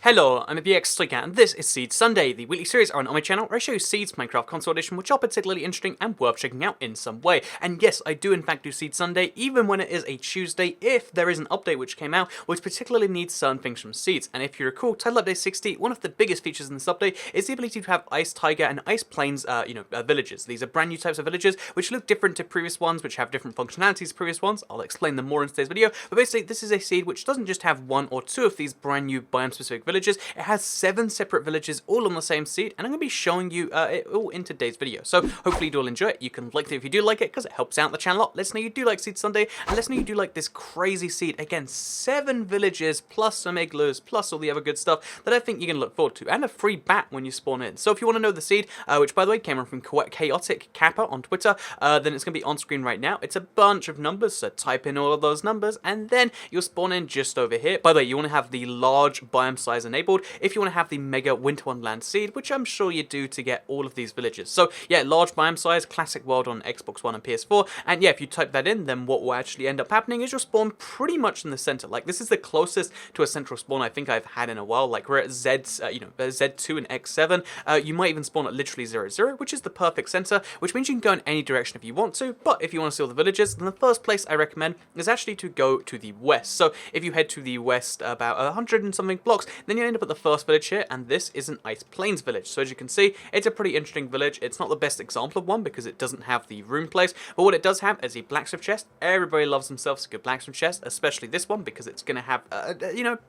Hello, I'm a PS3 cat, and this is Seed Sunday, the weekly series on my channel where I show you Seed's Minecraft console edition, which are particularly interesting and worth checking out in some way. And yes, I do in fact do Seed Sunday, even when it is a Tuesday, if there is an update which came out, which particularly needs certain things from Seeds. And if you recall, Title Update 60, one of the biggest features in this update is the ability to have Ice Tiger and Ice Plains, villages. These are brand new types of villages, which look different to previous ones, which have different functionalities to previous ones. I'll explain them more in today's video, but basically this is a Seed which doesn't just have one or two of these brand new biome-specific villages. It has 7 separate villages all on the same seed, and I'm going to be showing you it all in today's video. So hopefully you'll enjoy it. You can like it if you do like it, because it helps out the channel a lot. Let us know you do like Seed Sunday, and let us know you do like this crazy seed. Again, 7 villages, plus some igloos, plus all the other good stuff that I think you're going to look forward to, and a free bat when you spawn in. So if you want to know the seed, which by the way came from Chaotic Kappa on Twitter, then it's going to be on screen right now. It's a bunch of numbers, so type in all of those numbers, and then you'll spawn in just over here. By the way, you want to have the large biome size enabled if you want to have the Mega Winter Wonderland seed, which I'm sure you do to get all of these villages. So yeah, large biome size, classic world on Xbox One and PS4, and yeah, if you type that in, then what will actually end up happening is you'll spawn pretty much in the center. Like, this is the closest to a central spawn I think I've had in a while. Like, we're at Z2 and X7. You might even spawn at literally 0, which is the perfect center, which means you can go in any direction if you want to. But if you want to see all the villages, then the first place I recommend is actually to go to the west. So if you head to the west about 100 and something blocks, then you end up at the first village here, and this is an Ice Plains village. So as you can see, it's a pretty interesting village. It's not the best example of one because it doesn't have the room place, but what it does have is a blacksmith chest. Everybody loves themselves a good blacksmith chest, especially this one, because it's going to have,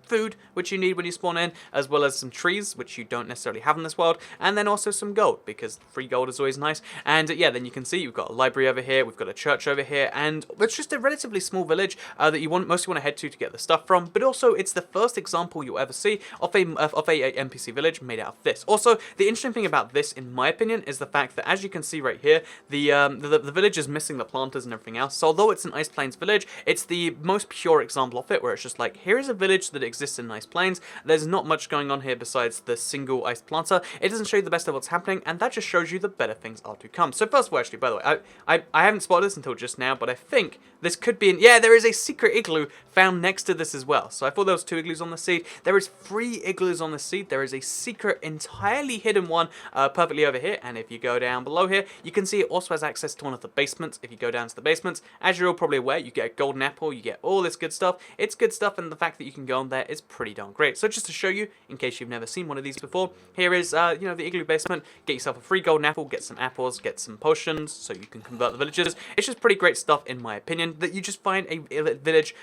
food, which you need when you spawn in, as well as some trees, which you don't necessarily have in this world, and then also some gold, because free gold is always nice. And yeah, then you can see you've got a library over here, we've got a church over here, and it's just a relatively small village that you mostly want to head to get the stuff from, but also it's the first example you'll ever see of a NPC village made out of this. Also, the interesting thing about this, in my opinion, is the fact that, as you can see right here, the village is missing the planters and everything else. So although it's an Ice Plains village, it's the most pure example of it, where it's just like, here is a village that exists in Ice Plains. There's not much going on here besides the single ice planter. It doesn't show you the best of what's happening, and that just shows you the better things are to come. So first of all, actually, by the way, I haven't spotted this until just now, but I think this could be yeah, there is a secret igloo found next to this as well. So I thought there was 2 igloos on the seed. There is 3 igloos on the seed. There is a secret, entirely hidden one perfectly over here, and if you go down below here, you can see it also has access to one of the basements. If you go down to the basements, as you're all probably aware, you get a golden apple, you get all this good stuff. It's good stuff, and the fact that you can go on there is pretty darn great. So just to show you, in case you've never seen one of these before, here is the igloo basement. Get yourself a free golden apple, get some apples, get some potions, so you can convert the villages. It's just pretty great stuff, in my opinion, that you just find a village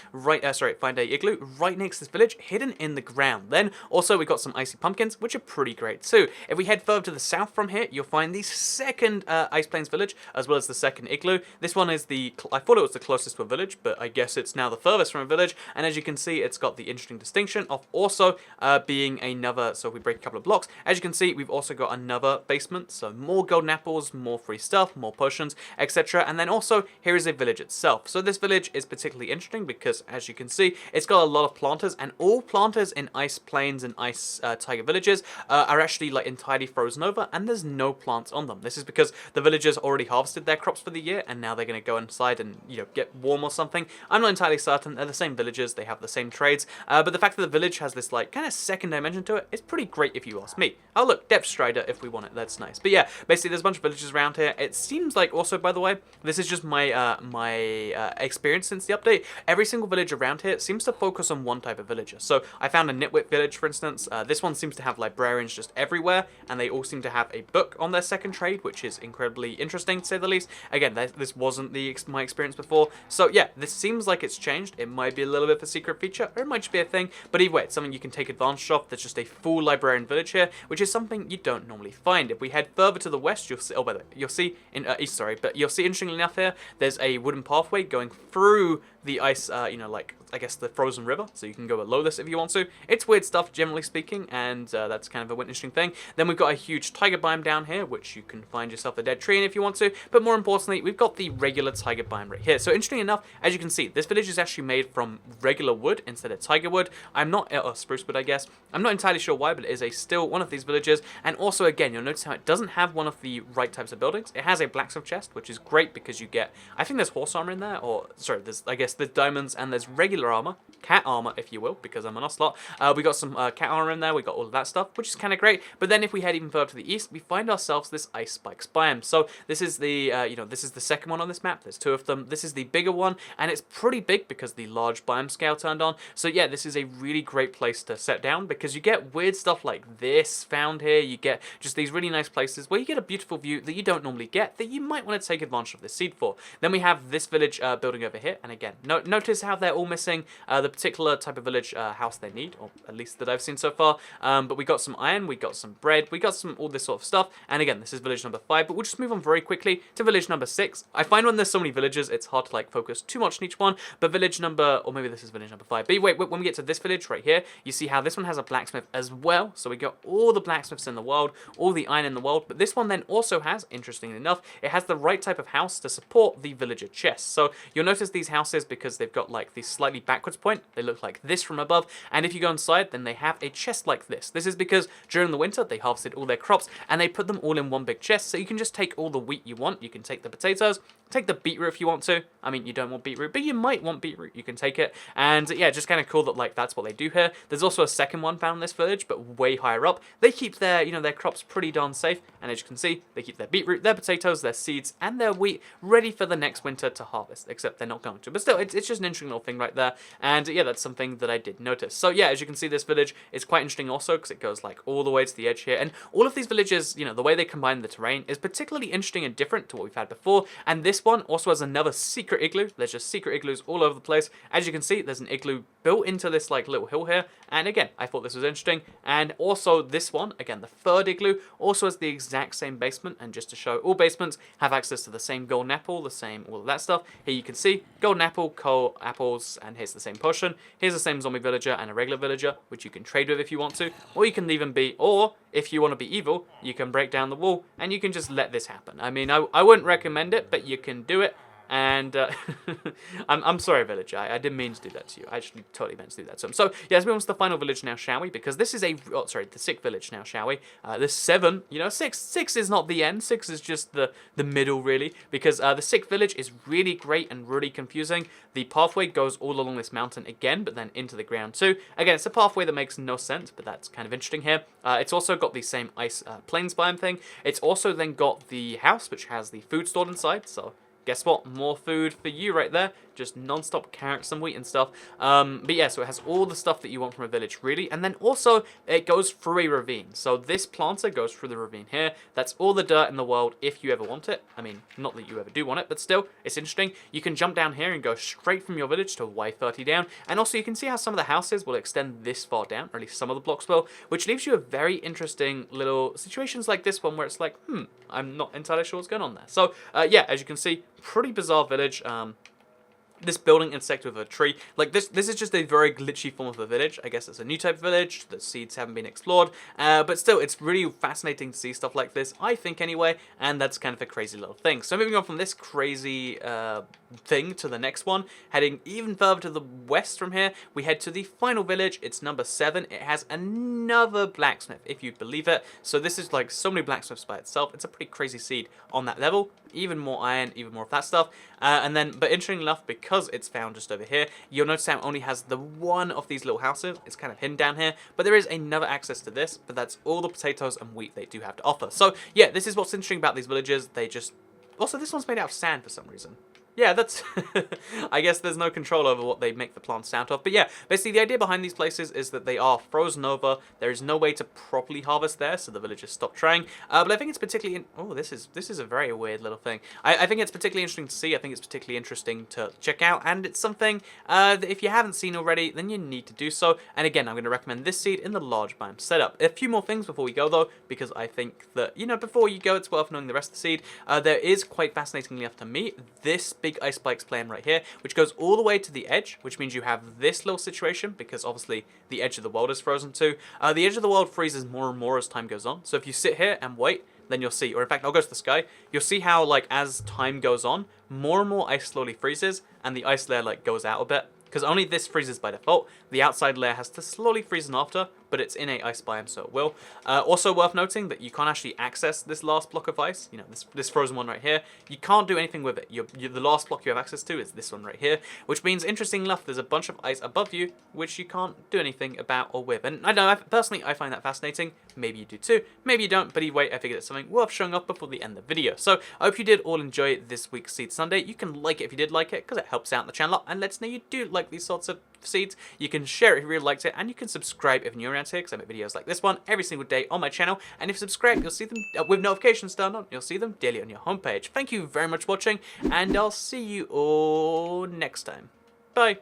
find a igloo right next to this village, hidden in the ground. Then also we got some icy pumpkins, which are pretty great too. If we head further to the south from here, you'll find the second Ice Plains village, as well as the second igloo. This one is I thought it was the closest to a village, but I guess it's now the furthest from a village, and as you can see, it's got the interesting distinction of also being another, so if we break a couple of blocks, as you can see, we've also got another basement, so more golden apples, more free stuff, more potions, etc. And then also, here is a village itself. So this village is particularly interesting because, as you can see, it's got a lot of planters, and all planters in Ice Plains and Ice Tiger villages are actually like entirely frozen over, and there's no plants on them. This is because the villagers already harvested their crops for the year, and now they're going to go inside and get warm or something. I'm not entirely certain. They're the same villagers, they have the same trades, but the fact that the village has this like kind of second dimension to it is pretty great if you ask me. Oh look, Depth Strider if we want it, that's nice. But yeah, basically there's a bunch of villages around here. It seems like, also by the way, this is just my experience since the update, every single village around here seems to focus on one type of villager. So I found a Nitwit village, for instance. This one seems to have librarians just everywhere, and they all seem to have a book on their second trade, which is incredibly interesting to say the least. Again, this wasn't my experience before, so yeah, this seems like it's changed. It might be a little bit of a secret feature, or it might just be a thing, but either way, it's something you can take advantage of. There's just a full librarian village here, which is something you don't normally find. If we head further to the west, you'll see, by the way, you'll see in east, sorry, but you'll see, interestingly enough here, there's a wooden pathway going through the ice, I guess the frozen river, so you can go below this if you want to. It's weird stuff, generally speaking, and that's kind of an interesting thing. Then we've got a huge tiger biome down here, which you can find yourself a dead tree in if you want to, but more importantly, we've got the regular tiger biome right here. So interestingly enough, as you can see, this village is actually made from regular wood instead of tiger wood. Or spruce wood, I guess. I'm not entirely sure why, but it is still one of these villages, and also, again, you'll notice how it doesn't have one of the right types of buildings. It has a blacksmith chest, which is great because you get, I think there's horse armor in there, or, sorry, I guess there's diamonds and there's regular regular armor, cat armor, if you will, because I'm an ocelot. We got some cat armor in there. We got all of that stuff, which is kind of great. But then if we head even further to the east, we find ourselves this ice spikes biome. So this is the, this is the second one on this map. There's 2 of them. This is the bigger one, and it's pretty big because the large biome scale turned on. So yeah, this is a really great place to set down because you get weird stuff like this found here. You get just these really nice places where you get a beautiful view that you don't normally get that you might want to take advantage of this seed for. Then we have this village building over here, and again, notice how they're all missing the particular type of village house they need, or at least that I've seen so far. But we got some iron, we got some bread, we got some all this sort of stuff. And again, this is village number 5, but we'll just move on very quickly to village number 6. I find when there's so many villages, it's hard to like focus too much on each one. But village number, or maybe this is village number 5. But wait, when we get to this village right here, you see how this one has a blacksmith as well. So we got all the blacksmiths in the world, all the iron in the world. But this one then also has, interestingly enough, it has the right type of house to support the villager chests. So you'll notice these houses, because they've got like this slightly backwards point, they look like this from above. And if you go inside, then they have a chest like this. This is because during the winter, they harvested all their crops and they put them all in one big chest. So you can just take all the wheat you want. You can take the potatoes, take the beetroot if you want to. I mean, you don't want beetroot, but you might want beetroot. You can take it. And yeah, just kind of cool that like that's what they do here. There's also a second one found in this village, but way higher up. They keep their, their crops pretty darn safe. And as you can see, they keep their beetroot, their potatoes, their seeds, and their wheat ready for the next winter to harvest, except they're not going to. But still, it's just an interesting little thing right there. And yeah, that's something that I did notice. So yeah, as you can see, this village is quite interesting also because it goes like all the way to the edge here. And all of these villages, the way they combine the terrain is particularly interesting and different to what we've had before. And this one also has another secret igloo. There's just secret igloos all over the place. As you can see, there's an igloo built into this like little hill here. And again, I thought this was interesting. And also this one, again, the third igloo also has the exact same basement. And just to show, all basements have access to the same golden apple, the same, all of that stuff. Here you can see golden apple, coal apples, and here's the same potion. Here's the same zombie villager and a regular villager, which you can trade with if you want to. Or you can even be, or if you want to be evil, you can break down the wall and you can just let this happen. I mean, I wouldn't recommend it, but you can do it. And I'm sorry, villager. I didn't mean to do that to you. I actually totally meant to do that to him. So yeah, let's move on to the final village now, shall we? Because this is the 6th village now, shall we? This 7, 6 is not the end. 6 is just the middle, really. Because the 6th village is really great and really confusing. The pathway goes all along this mountain again, but then into the ground too. Again, it's a pathway that makes no sense, but that's kind of interesting here. It's also got the same ice plains biome thing. It's also then got the house, which has the food stored inside. So guess what? More food for you right there. Just non-stop carrots and wheat and stuff. But yeah, so it has all the stuff that you want from a village, really. And then also, it goes through a ravine. So this planter goes through the ravine here. That's all the dirt in the world if you ever want it. I mean, not that you ever do want it, but still, it's interesting. You can jump down here and go straight from your village to Y30 down. And also, you can see how some of the houses will extend this far down, or at least some of the blocks will, which leaves you a very interesting little situations like this one where it's like, I'm not entirely sure what's going on there. So, yeah, as you can see, pretty bizarre village. This building intersected with a tree. Like, this is just a very glitchy form of a village. I guess it's a new type of village. The seeds haven't been explored. But still, it's really fascinating to see stuff like this, I think anyway. And that's kind of a crazy little thing. So moving on from this crazy thing to the next one, heading even further to the west from here, we head to the final village. It's number 7. It has another blacksmith, if you'd believe it. So this is like so many blacksmiths by itself. It's a pretty crazy seed on that level. Even more iron, even more of that stuff. But interesting enough, because it's found just over here, you'll notice how it only has the one of these little houses. It's kind of hidden down here, but there is another access to this, but that's all the potatoes and wheat they do have to offer. So yeah, this is what's interesting about these villages. They just... Also, this one's made out of sand for some reason. Yeah, that's... I guess there's no control over what they make the plants out of. But yeah, basically the idea behind these places is that they are frozen over. There is no way to properly harvest there, so the villagers stop trying. But I think it's particularly... Oh, this is a very weird little thing. I think it's particularly interesting to see. I think it's particularly interesting to check out. And it's something that if you haven't seen already, then you need to do so. And again, I'm going to recommend this seed in the large biome setup. A few more things before we go, though, because I think that, before you go, it's worth knowing the rest of the seed. There is, quite fascinatingly enough to me, this big ice spikes plan right here, which goes all the way to the edge, which means you have this little situation, because obviously the edge of the world is frozen too. The edge of the world freezes more and more as time goes on. So if you sit here and wait, then you'll see, or in fact, I'll go to the sky, you'll see how, like, as time goes on, more and more ice slowly freezes, and the ice layer, like, goes out a bit. Because only this freezes by default. The outside layer has to slowly freeze in after, but it's in a ice biome, so it will. Also worth noting that you can't actually access this last block of ice, you know, this frozen one right here. You can't do anything with it. The last block you have access to is this one right here, which means, interesting enough, there's a bunch of ice above you, which you can't do anything about or with. And I know, personally, I find that fascinating. Maybe you do too, maybe you don't, but either way, I figured it's something worth showing off before the end of the video. So, I hope you did all enjoy this week's Seed Sunday. You can like it if you did like it, because it helps out the channel and lets know you do like these sorts of seeds. You can share it if you really liked it, and you can subscribe if you're new around here, because I make videos like this one every single day on my channel. And if you subscribe, you'll see them with notifications turned on. You'll see them daily on your homepage. Thank you very much for watching, and I'll see you all next time. Bye.